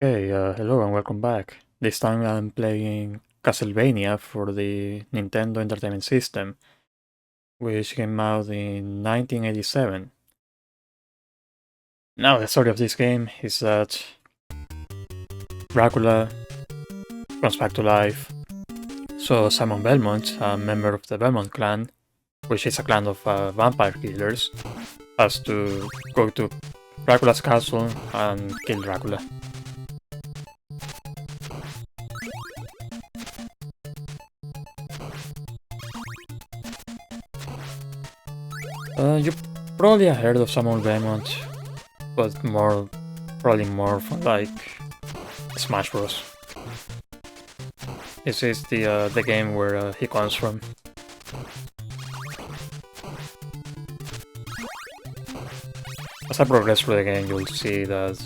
Hello and welcome back. This time I'm playing Castlevania for the Nintendo Entertainment System, which came out in 1987. Now, the story of this game is that Dracula comes back to life, so Simon Belmont, a member of the Belmont clan, which is a clan of vampire killers, has to go to Dracula's castle and kill Dracula. You probably have heard of Samuel Belmont, but probably more from like Smash Bros. This is the game where he comes from. As I progress through the game, you'll see that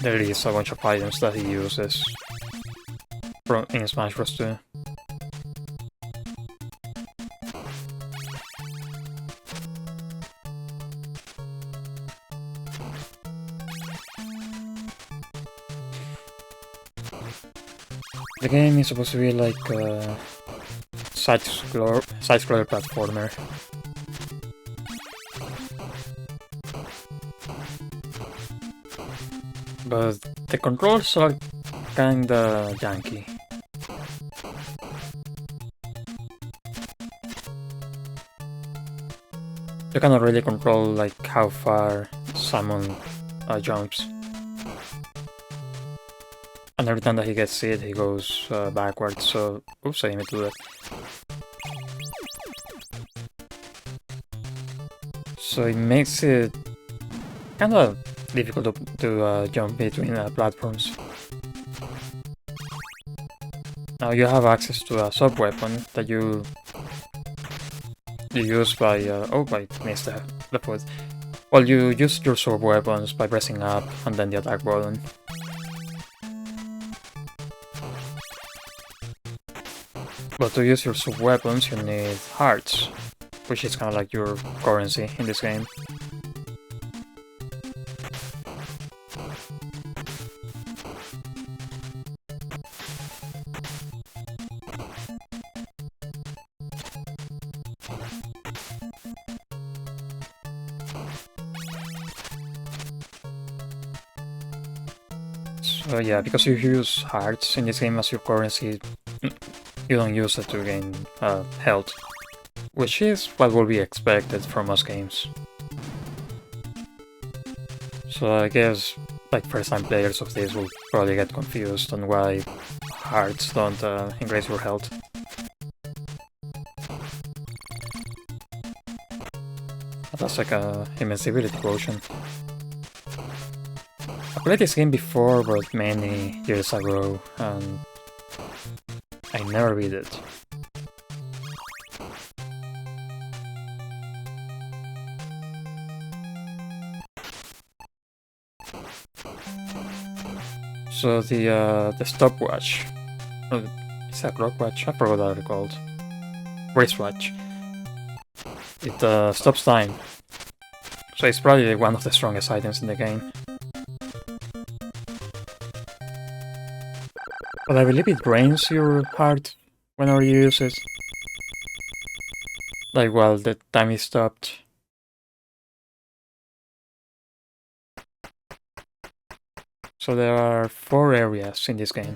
there is a bunch of items that he uses in Smash Bros. 2. The game is supposed to be like a side-scroller platformer. But the controls are kinda janky. You cannot really control like how far someone jumps. And every time that he gets hit, he goes backwards, so... Oops, I didn't mean to do that. So it makes it kinda difficult to jump between platforms. Now you have access to a sub-weapon that you use by... oh, I missed the foot. Well, you use your sub-weapons by pressing up and then the attack button. But to use your sub-weapons, you need hearts, which is kind of like your currency in this game. So yeah, because you use hearts in this game as your currency, you don't use it to gain health, which is what will be expected from most games. So I guess like first-time players of this will probably get confused on why hearts don't increase your health. That's like a invincibility potion. I played this game before, but many years ago, and I never beat it. So the stopwatch, is that clockwatch? I forgot what they're called. Wristwatch. It stops time. So it's probably one of the strongest items in the game. But I believe it drains your heart whenever you use it. Like while the time is stopped. So there are 4 areas in this game.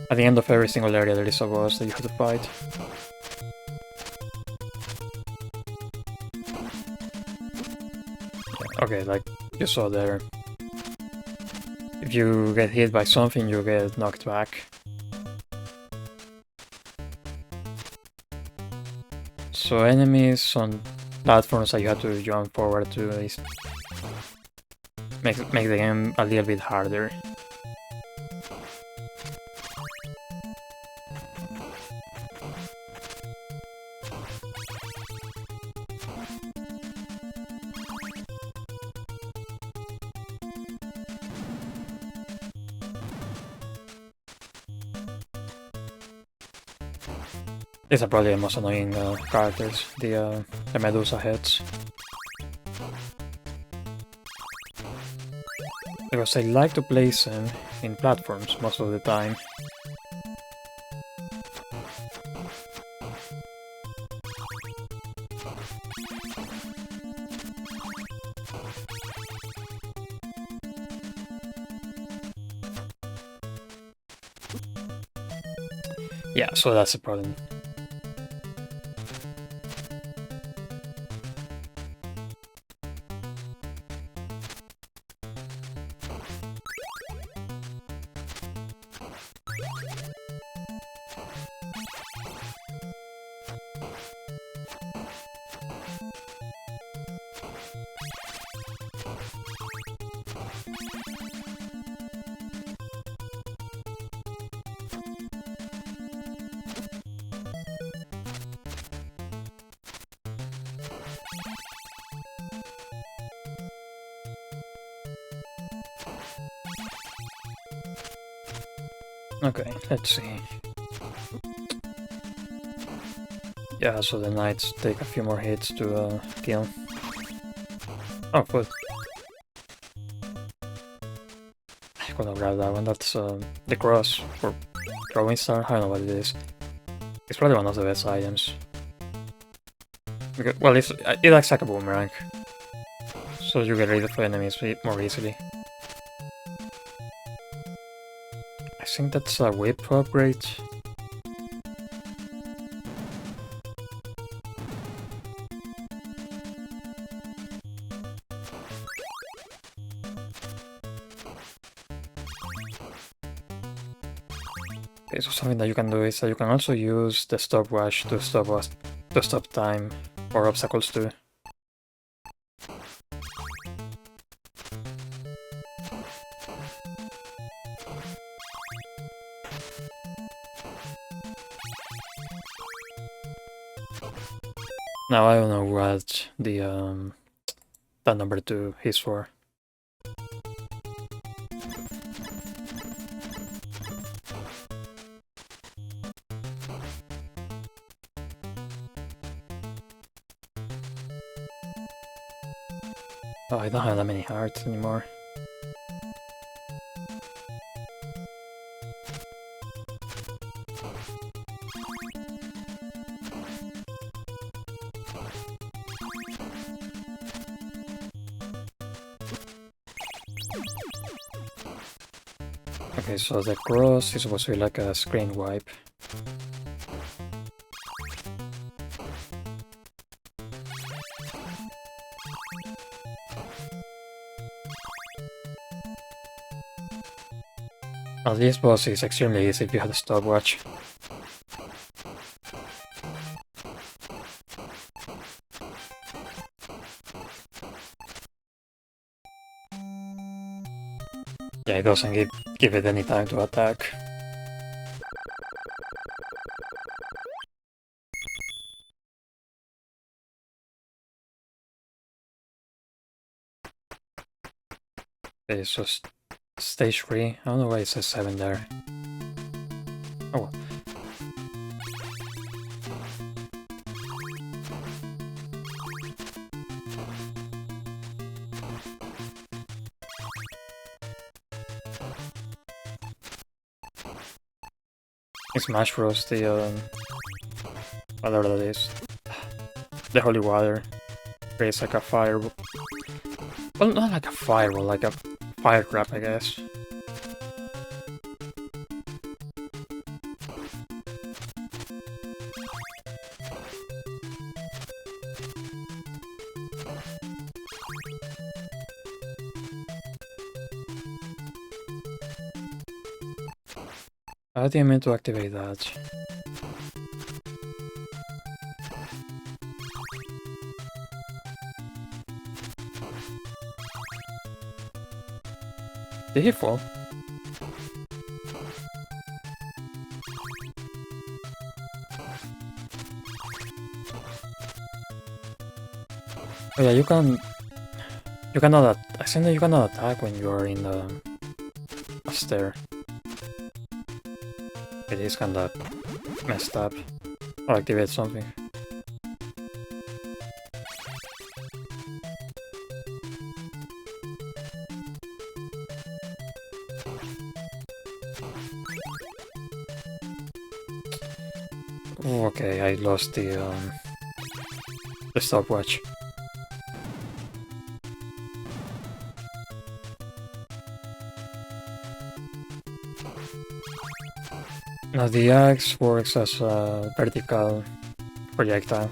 At the end of every single area there is a boss that you have to fight. Okay, like you saw there. If you get hit by something, you get knocked back. So enemies on platforms that you have to jump forward to is make the game a little bit harder. These are probably the most annoying characters, the Medusa heads. Because I like to place them in platforms most of the time. Yeah, so that's the problem. Okay, let's see. Yeah, so the knights take a few more hits to kill. Oh, foot. I couldn't grab that one. That's the cross for throwing star. I don't know what it is. It's probably one of the best items. Because, well, it acts like a boomerang, so you get rid of enemies more easily. I think that's a whip upgrade. Okay, so something that you can do is that you can also use the stopwatch to stop time or obstacles too. Now I don't know what the that number 2 is for. Oh, I don't have that many hearts anymore. Okay, so the cross is supposed to be like a screen wipe. Now this boss is extremely easy if you have a stopwatch. Yeah, it doesn't give it any time to attack. Okay, so stage 3. I don't know why it says 7 there. Oh well. In Smash Bros, whatever that is, the holy water creates like a fireball. Well, not like a fireball, like a fire trap, I guess. How do you mean to activate that? Did he fall? Oh yeah, you cannot. I think that you cannot attack when you are in a stair. It is kinda messed up. I'll activate something. Okay, I lost the stopwatch. Now the axe works as a vertical projectile.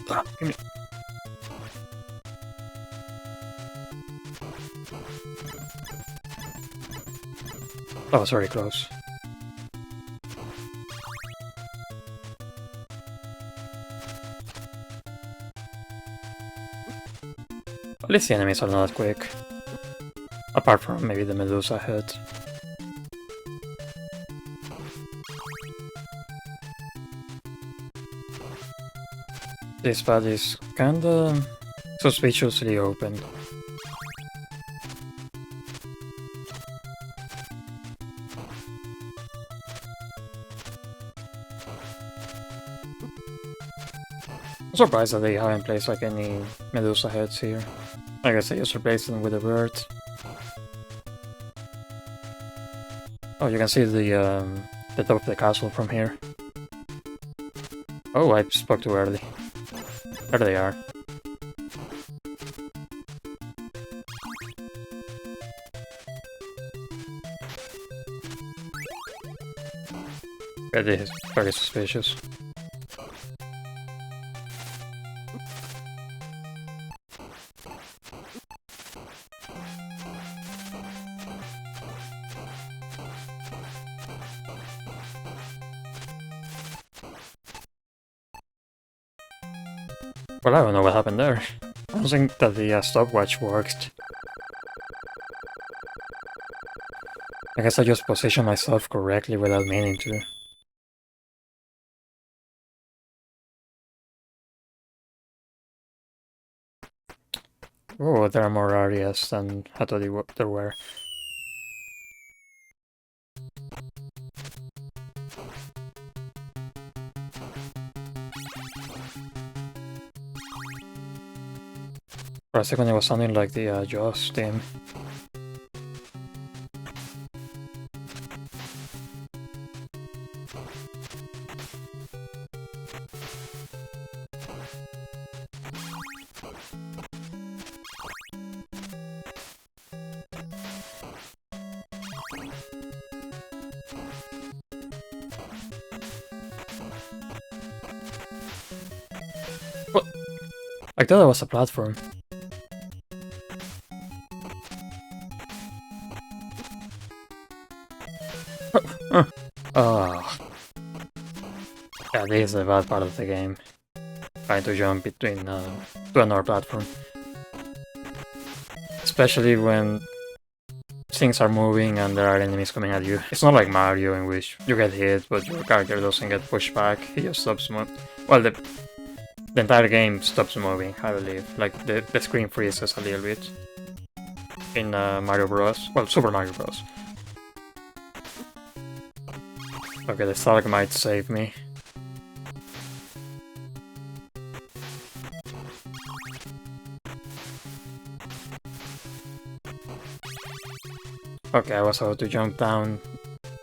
Ah, give me. That was very close. At least the enemies are not quick. Apart from maybe the Medusa head. This path is kinda suspiciously open. I'm surprised that they haven't placed like any Medusa heads here. I guess I just replaced them with a bird. Oh, you can see the top of the castle from here. Oh, I spoke too early. There they are. That is very suspicious. Well, I don't know what happened there. I don't think that the stopwatch worked. I guess I just positioned myself correctly without meaning to. Oh, there are more areas than I thought there were. For a second it was sounding like the Jaws theme. What? I thought it was a platform. Oh. Yeah, this is the bad part of the game. Trying to jump between to another platform. Especially when things are moving and there are enemies coming at you. It's not like Mario in which you get hit but your character doesn't get pushed back, he just stops moving. Well, the entire game stops moving, I believe. Like, the screen freezes a little bit. In Mario Bros. Well, Super Mario Bros. Okay, the stalagmite saved me. Okay, I was able to jump down.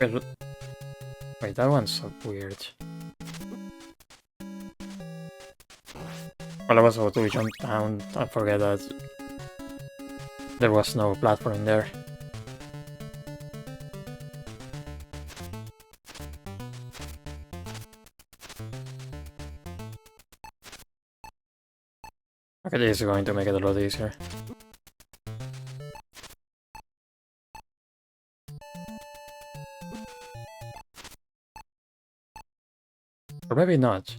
Wait, that one's so weird. Well, I was able to jump down. I forget that there was no platform there. Okay, this is going to make it a lot easier. Or maybe not.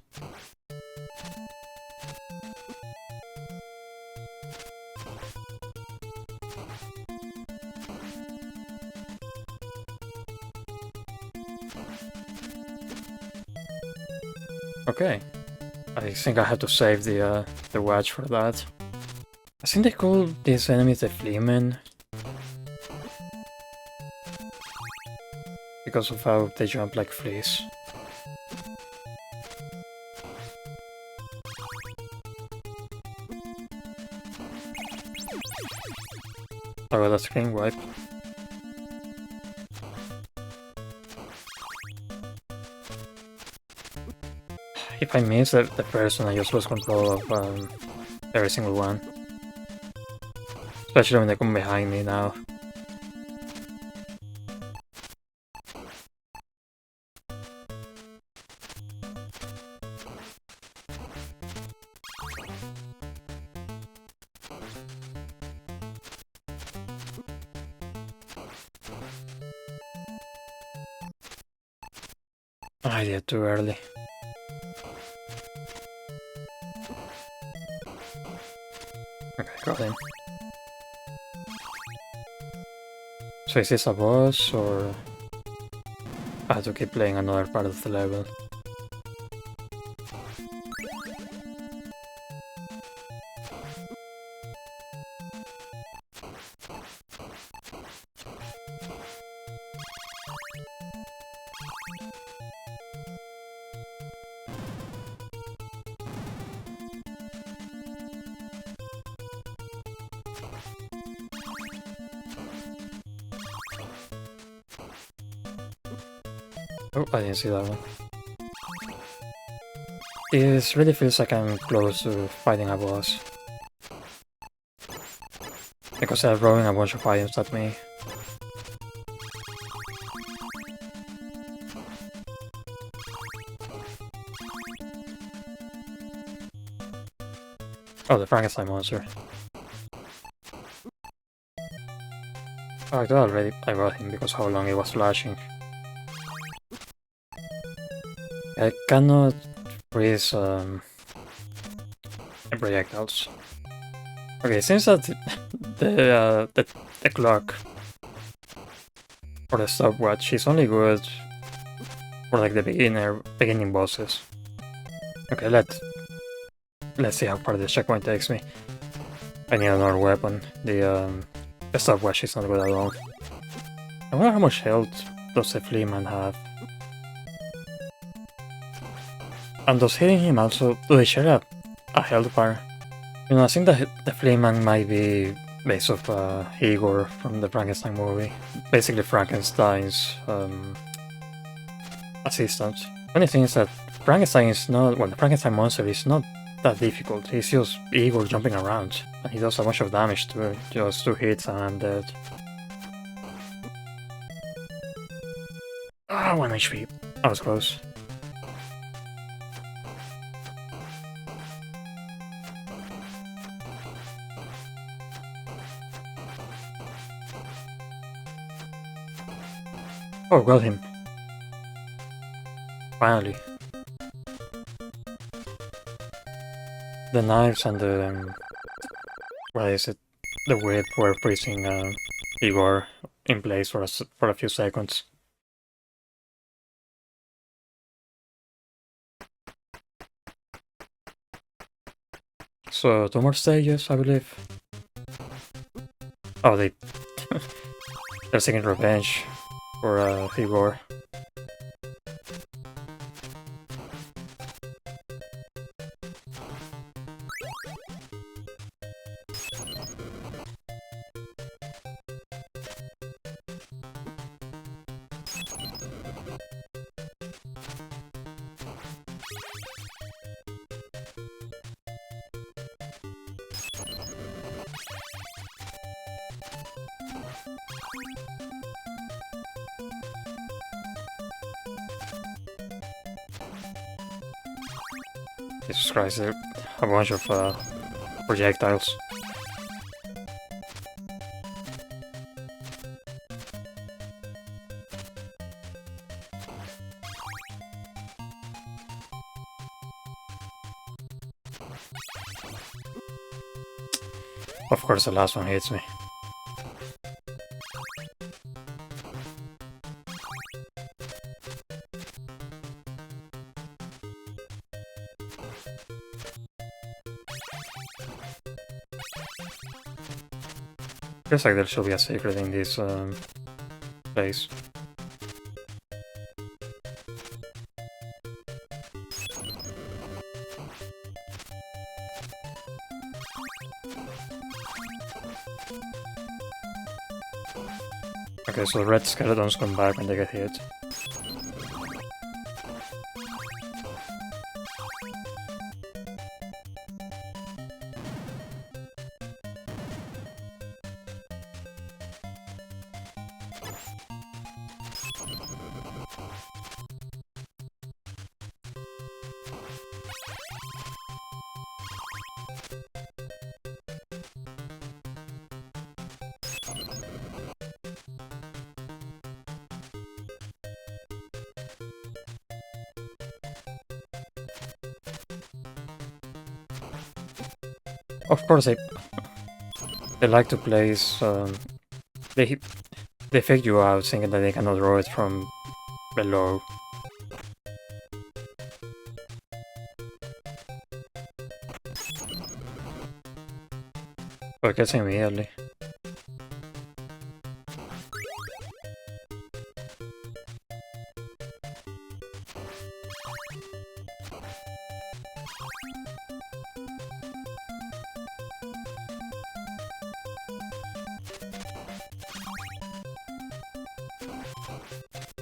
Okay. I think I have to save the watch for that. I think they call these enemies the Fleamen. Because of how they jump like fleas. Oh, that's screen wipe. If I miss the person, I just lose control of every single one. Especially when they come behind me now. I did too early. Okay, got him. So is this a boss, or I have to keep playing another part of the level? Oh, I didn't see that one. This really feels like I'm close to fighting a boss. Because they're throwing a bunch of items at me. Oh, the Frankenstein monster. Oh, I thought already I got him because how long he was flashing. I cannot freeze projectiles. Okay, since that the clock or the stopwatch is only good for like the beginning bosses. Okay, let's see how far this checkpoint takes me. I need another weapon. The stopwatch is not good at all. I wonder how much health does the Fleaman have. And does hitting him also, do they share a health bar? You know, I think that the Fleaman might be based off Igor from the Frankenstein movie. Basically Frankenstein's assistant. Funny thing is that Frankenstein is not, well, the Frankenstein monster is not that difficult. It's just Igor jumping around. And he does a bunch of damage to it. Just 2 hits and I'm dead. Ah, 1 HP. I was close. Oh, got him. Finally. The knives and the... what is it? The whip were freezing Igor in place for a few seconds. So, 2 more stages, I believe. Oh, they're taking revenge for Igor. Jesus Christ, there are a bunch of projectiles. Of course the last one hits me. Feels like there should be a secret in this place. Okay, so red skeletons come back when they get hit. Of course they like to place they they fake you out thinking that they cannot draw it from below. But it gets immediately.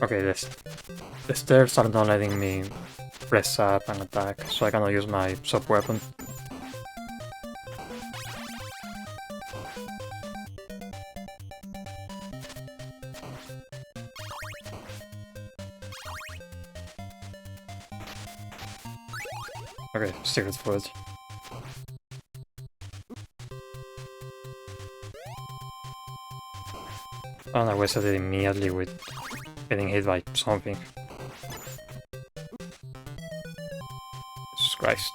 Okay, the stairs are not letting me press up and attack, so I cannot use my sub-weapon. Okay, secret foot. And I wasted it immediately with getting hit by something. Jesus Christ.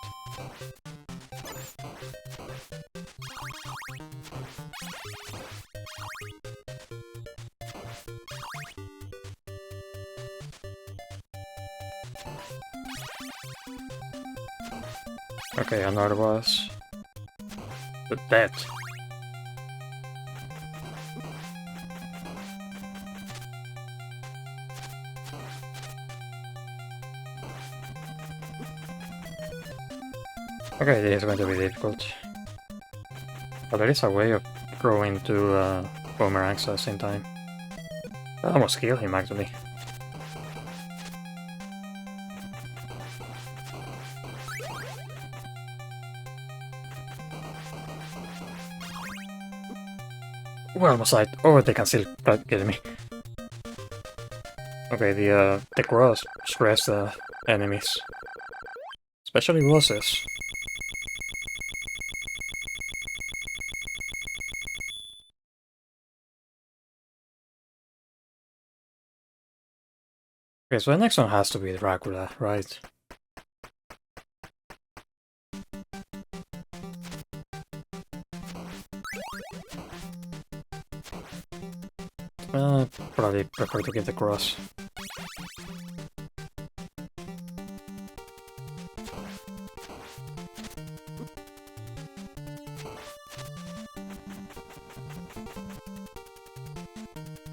Okay, another boss. But that. Okay, this is going to be difficult. But there is a way of growing two boomerangs at the same time. I almost killed him actually. Well, almost like, oh, they can still get me. Okay, the cross stress the enemies, especially bosses. Okay, so the next one has to be Dracula, right? Probably prefer to get the cross.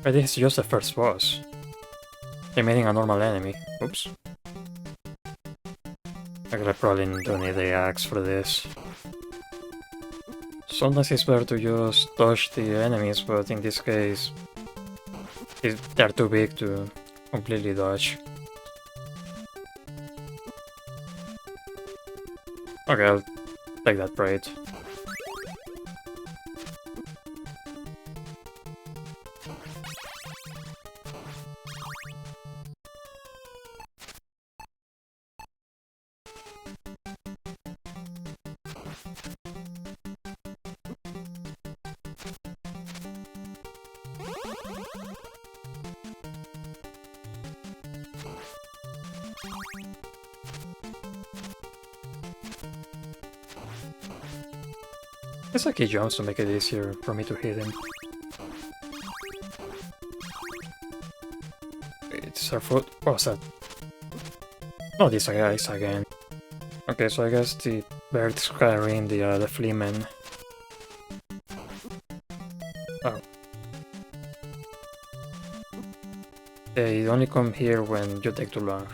But this is just the first boss. Eliminating a normal enemy. Oops. I probably don't need the axe for this. Sometimes it's better to just dodge the enemies, but in this case they're too big to completely dodge. Okay, I'll take that braid. It's like he jumps to make it easier for me to hit him. It's our foot. What was that? Oh, these are guys again. Okay, so I guess the birds carrying the fleamen. Oh. They only come here when you take too long.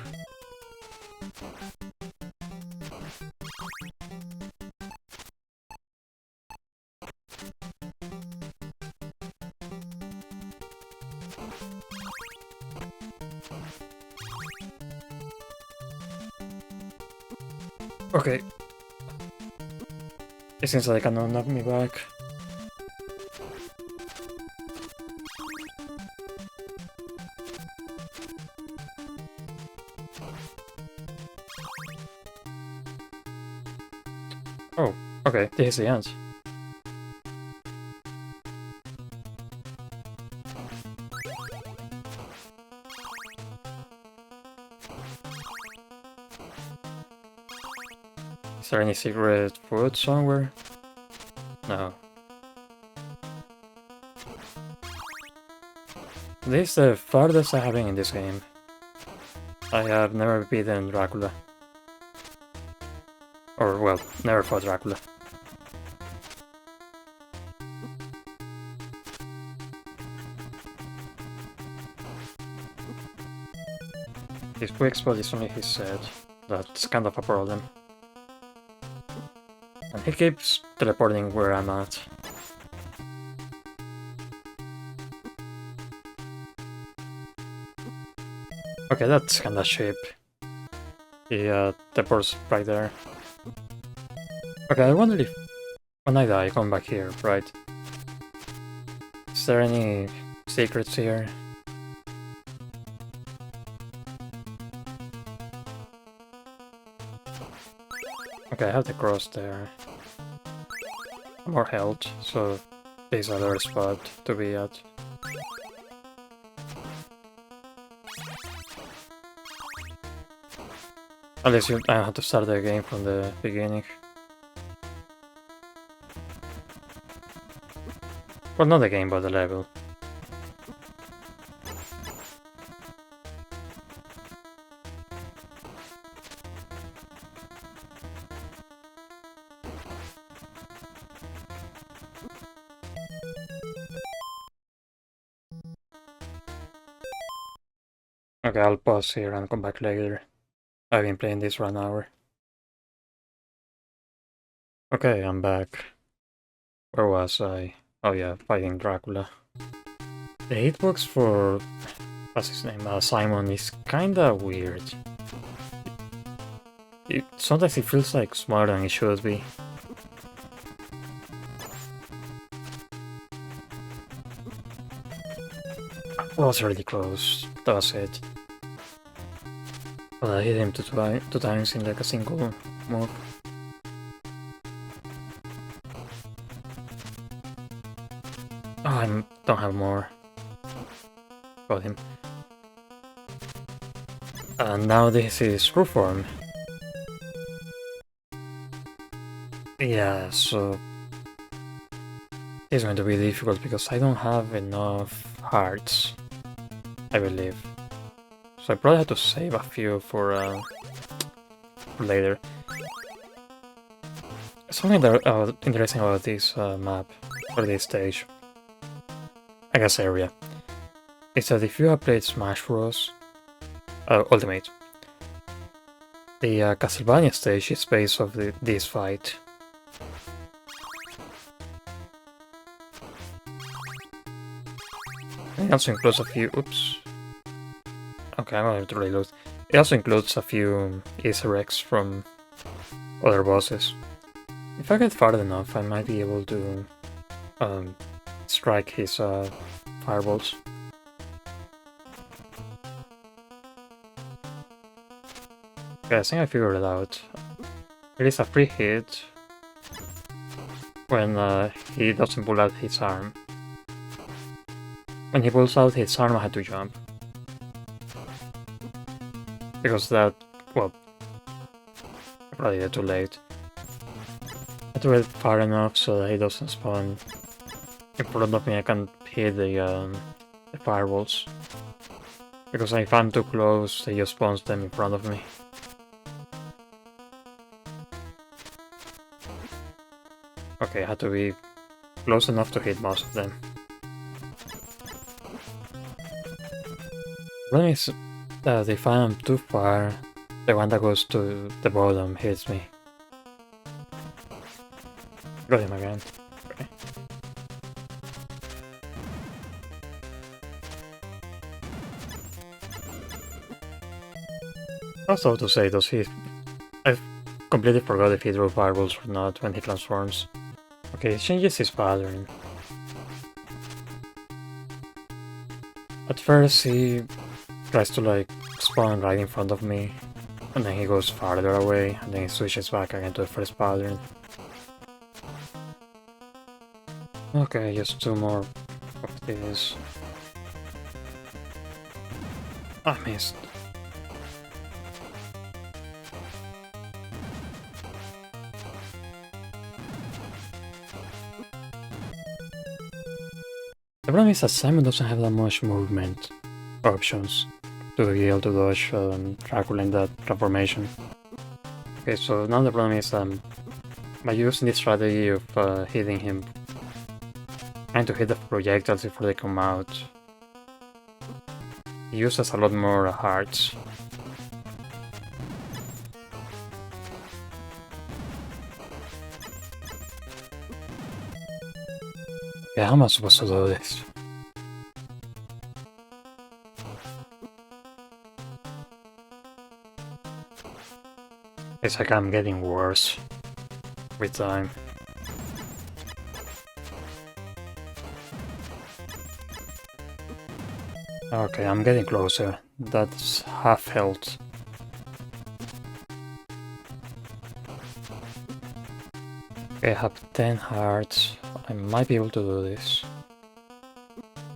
Okay. It seems like I cannot knock me back. Oh, okay, this is the end. Is there any secret food somewhere? No. This is the farthest I have been in this game. I have never beaten Dracula. Or, well, never fought Dracula. His quick spot is only his head. That's kind of a problem. And he keeps teleporting where I'm at. Okay, that's kinda cheap. He teleports right there. Okay, I wonder if when I die I come back here, right? Is there any secrets here? Okay, I have the cross there. More health, so this is another spot to be at. At least I have to start the game from the beginning. Well, not the game, but the level. Okay, I'll pause here and come back later. I've been playing this for an hour. Okay, I'm back. Where was I? Oh yeah, fighting Dracula. The hitbox for... what's his name? Simon is kinda weird. Sometimes it feels like smaller than it should be. Well, was really close. That was it. But I hit him two times in like a single move. Oh, I don't have more. Got him. And now this is true form. Yeah, so it's going to be difficult because I don't have enough hearts, I believe. So I probably have to save a few for later. Something that interesting about this map, or this stage, I guess area, is that if you have played Smash Bros. Ultimate, the Castlevania stage is based off this fight. It also includes a few... oops. Okay, I'm going to reload. It also includes a few Easter eggs from other bosses. If I get far enough, I might be able to strike his fireballs. Okay, I think I figured it out. It is a free hit when he doesn't pull out his arm. When he pulls out his arm, I had to jump. Because that, well, probably too late. I I do it far enough so that he doesn't spawn in front of me. I can hit the fireballs. Because if I'm too close, he just spawns them in front of me. Okay, I had to be close enough to hit most of them. The problem is that if I am too far, the one that goes to the bottom hits me. Got him again. Okay. I was about to say, does he... I completely forgot if he drew fireballs or not when he transforms. Okay, he changes his pattern. At first he tries to like spawn right in front of me, and then he goes farther away, and then he switches back again to the first pattern. Okay, just 2 more of this. I missed. The problem is that Simon doesn't have that much movement options to be able to dodge Dracula in that transformation. Okay, so now the problem is by using this strategy of hitting him, trying to hit the projectiles before they come out, he uses a lot more hearts. Yeah, how am I supposed to do this? It's like I'm getting worse with time. Okay, I'm getting closer. That's half health. Okay, I have 10 hearts. I might be able to do this.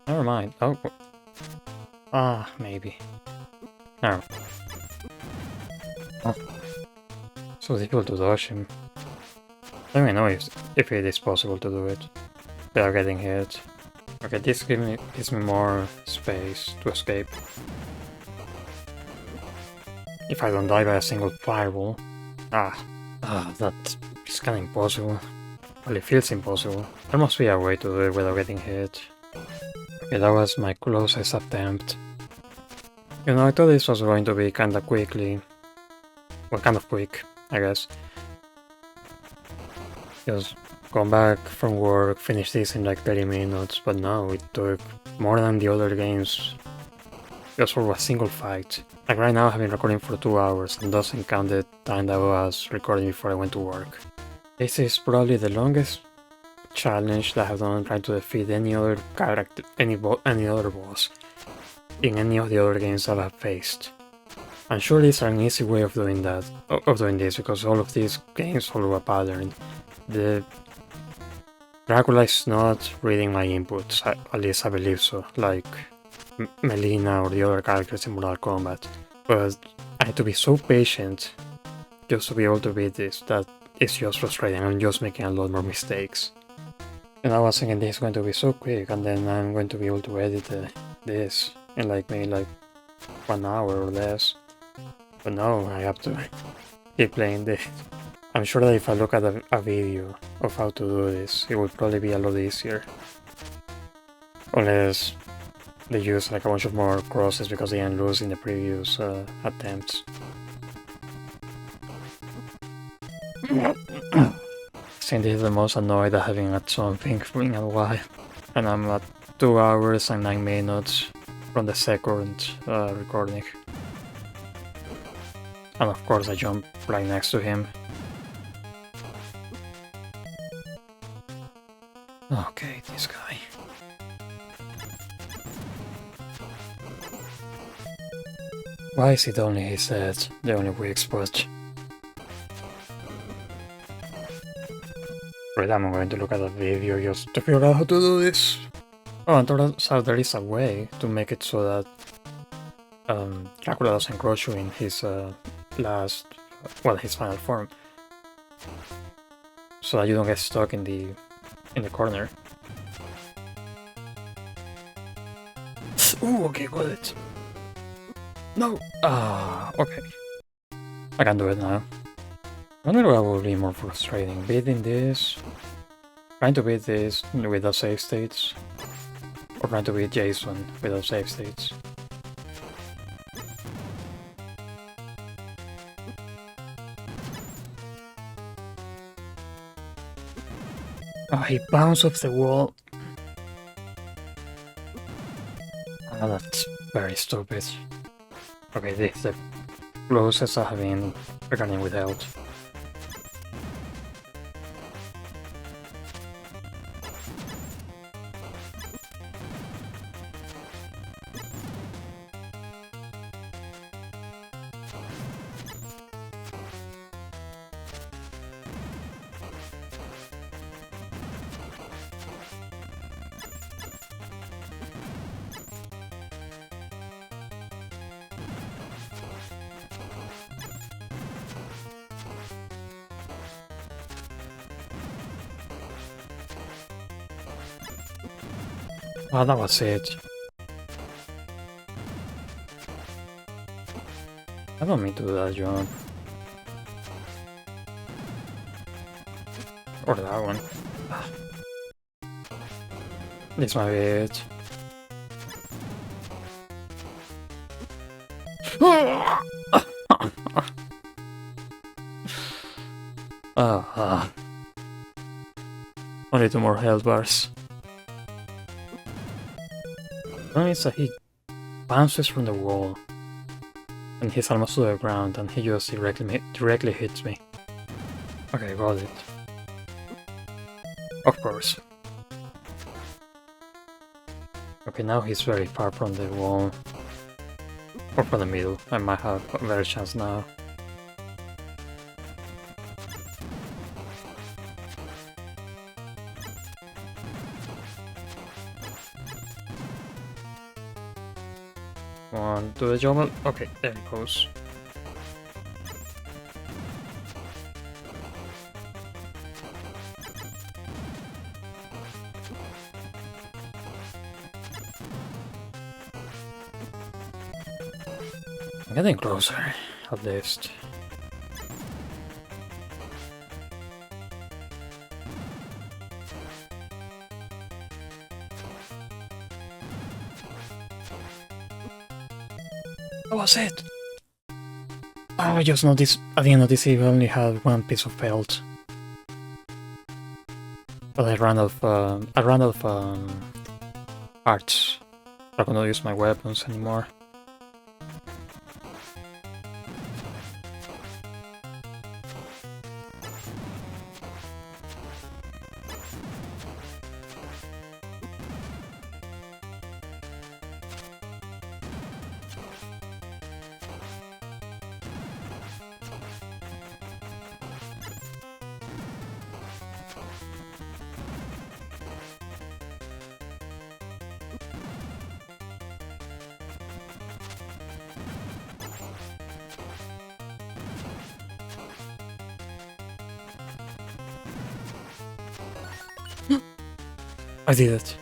Never mind. Oh. Ah, maybe. No. Oh. So difficult to dodge him. I don't even know if it is possible to do it without getting hit. Okay, this gives me more space to escape. If I don't die by a single fireball. That is kinda impossible. Well, it feels impossible. There must be a way to do it without getting hit. Okay, that was my closest attempt. You know, I thought this was going to be kinda quickly. Well, kind of quick, I guess. Just come back from work, finish this in like 30 minutes, but no, it took more than the other games just for a single fight. Like right now I've been recording for 2 hours and doesn't count the time that I was recording before I went to work. This is probably the longest challenge that I've done trying to defeat any other character, any other boss in any of the other games that I've faced. I'm sure there's an easy way of doing this, because all of these games follow a pattern. The Dracula is not reading my inputs, at least I believe so, like Melina or the other characters in Mortal Kombat. But I had to be so patient just to be able to beat this that it's just frustrating. I'm just making a lot more mistakes. And I was thinking this is going to be so quick, and then I'm going to be able to edit this in like maybe like 1 hour or less. But no, I have to keep playing this. I'm sure that if I look at a video of how to do this, it would probably be a lot easier. Unless they use like a bunch of more crosses because they didn't lose in the previous attempts. I think this is the most annoyed at having had something in a while. And I'm at 2 hours and 9 minutes from the second recording. And of course I jump right next to him. Okay, this guy. Why is it only his head, the only weak spot? Right, I'm going to look at a video just to figure out how to do this. Oh, and turns out there is a way to make it so that Dracula doesn't crush you in his his final form. so that you don't get stuck in the corner. Ooh, okay, got it. No! Okay. I can do it now. I wonder what will be more frustrating, beating this, trying to beat this without save states, or trying to beat Jason without save states. Oh, he bounced off the wall. Oh, that's very stupid. Okay, this is the closest I have been regarding with health. Oh, that was it. I don't mean to do that jump. Or that one. This might be it. Only 2 more health bars. The problem is that he bounces from the wall and he's almost to the ground and he just directly hits me. Okay, got it. Of course. Okay, now he's very far from the wall. Or from the middle. I might have a better chance now. Come on, do the job. Okay, there it goes. I'm getting closer, at least. That was it! Oh, I just noticed at the end of this he only had 1 piece of belt. But I ran out of parts. I cannot use my weapons anymore. I did it.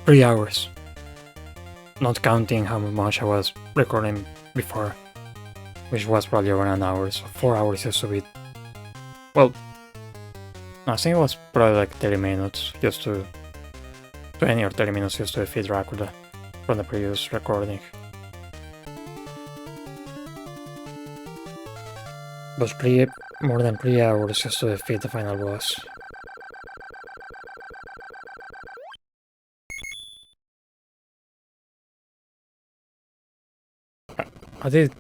3 hours. Not counting how much I was recording before, which was probably around an hour, so 4 hours just to beat. Well, I think it was probably like 30 minutes just to 20 or 30 minutes just to defeat Dracula from the previous recording. But more than 3 hours just to defeat the final boss. I did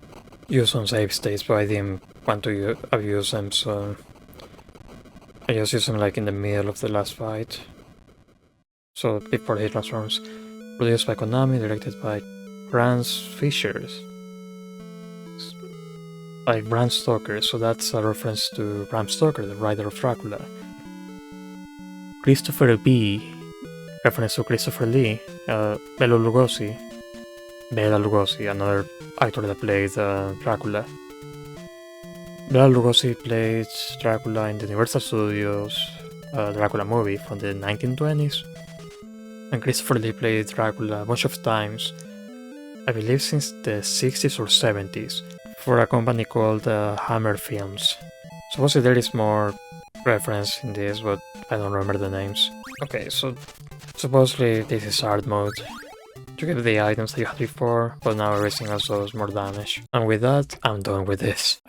use some save states, but I didn't want to abuse them, so I just used them like in the middle of the last fight. So before he transforms. Produced by Konami, directed by Franz Fischer. By Bram Stoker, so that's a reference to Bram Stoker, the writer of Dracula. Christopher B, reference to Christopher Lee. Bela Lugosi, another actor that played Dracula. Bela Lugosi played Dracula in the Universal Studios Dracula movie from the 1920s, and Christopher Lee played Dracula a bunch of times, I believe since the 60s or 70s, for a company called Hammer Films. Supposedly there is more reference in this, but I don't remember the names. Okay, so supposedly this is hard mode. You get the items that you had before, but now everything else does more damage. And with that, I'm done with this.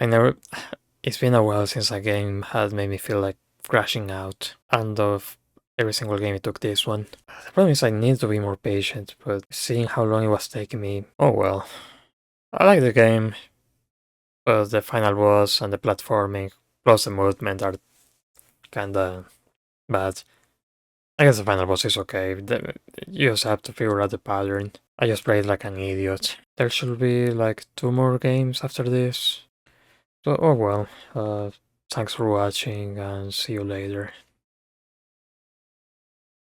It's been a while since a game had made me feel like crashing out, and of every single game it took this one. The problem is I need to be more patient, but seeing how long it was taking me, oh well. I like the game, but the final boss and the platforming, plus the movement are kinda bad. I guess the final boss is okay, you just have to figure out the pattern. I just played like an idiot. There should be like 2 more games after this. So, oh well, thanks for watching and see you later.